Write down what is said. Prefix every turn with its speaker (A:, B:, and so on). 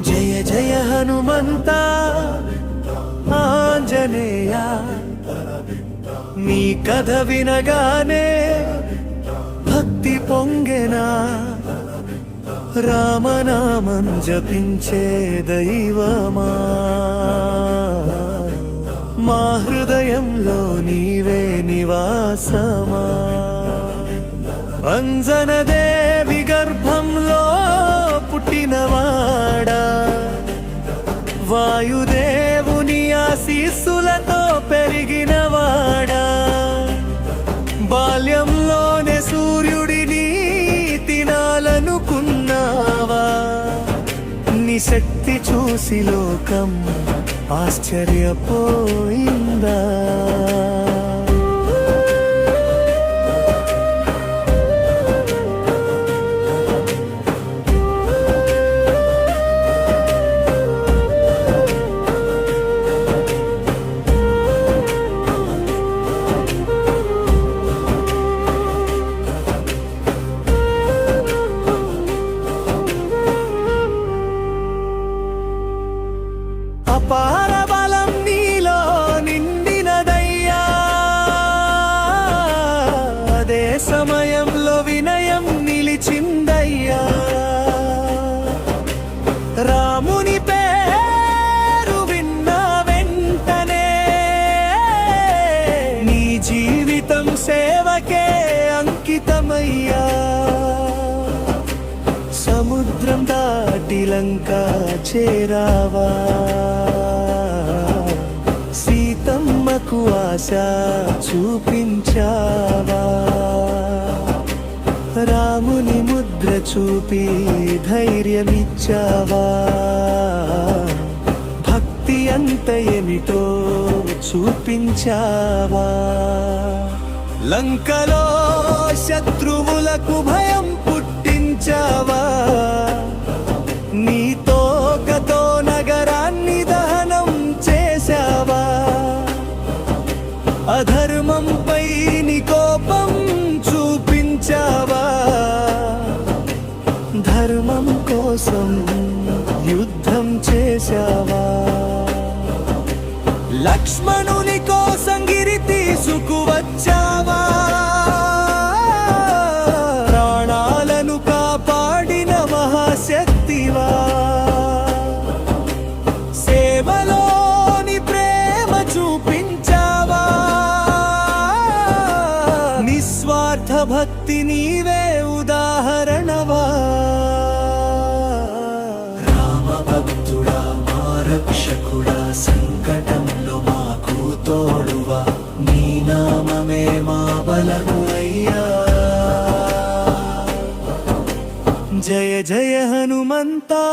A: జయ జయ హనుమంత ఆంజనేయ నీ కథ వినగానే భక్తి పొంగెనా రామనామం జపించే దైవమా మా హృదయంలో నీవే నివాసమా అంజనదేవి గర్భంలో పుట్టినవాడా వాయుదేవుని ఆశీస్సులతో పెరిగినవాడా బాల్యంలోనే సూర్యుడిని తినాలనుకున్నావా నీ శక్తి చూసి లోకం ఆశ్చర్యపోయిందా అపార బలం నీలో నిండినదయ్యా అదే సమయంలో వినయం నిలిచిందయ్యా రాముని పేరు విన్న వెంటనే నీ జీవితం సేవకే అంకితమయ్యా సముద్రం దాటి లంక చేరావా సీతమ్మకు ఆశ చూపించావా రాముని ముద్ర చూపి ధైర్యమిచ్చావా భక్తి అంత ఏమిటో చూపించావా లంకలో శత్రువులకు భయం పుట్టించావా నీ తోకతో నగరాన్ని దహనం చేశావా అధర్మంపై నీ కోపం చూపించావా ధర్మం కోసం యుద్ధం చేశావా లక్ష్మణుని కోసం గిరి తీసుకువచ్చావా ప్రాణాలను కాపాడిన మహాశక్తివా సేవలోని ప్రేమ చూపించావా నిస్వార్థ భక్తి నీవే ఉదాహరణవా రామ భక్తుడా మా రక్షకుడా సంకటంలో మాకు తోడువా నీ నామమే మా బలము అయ్యా జయ జయ హనుమంతా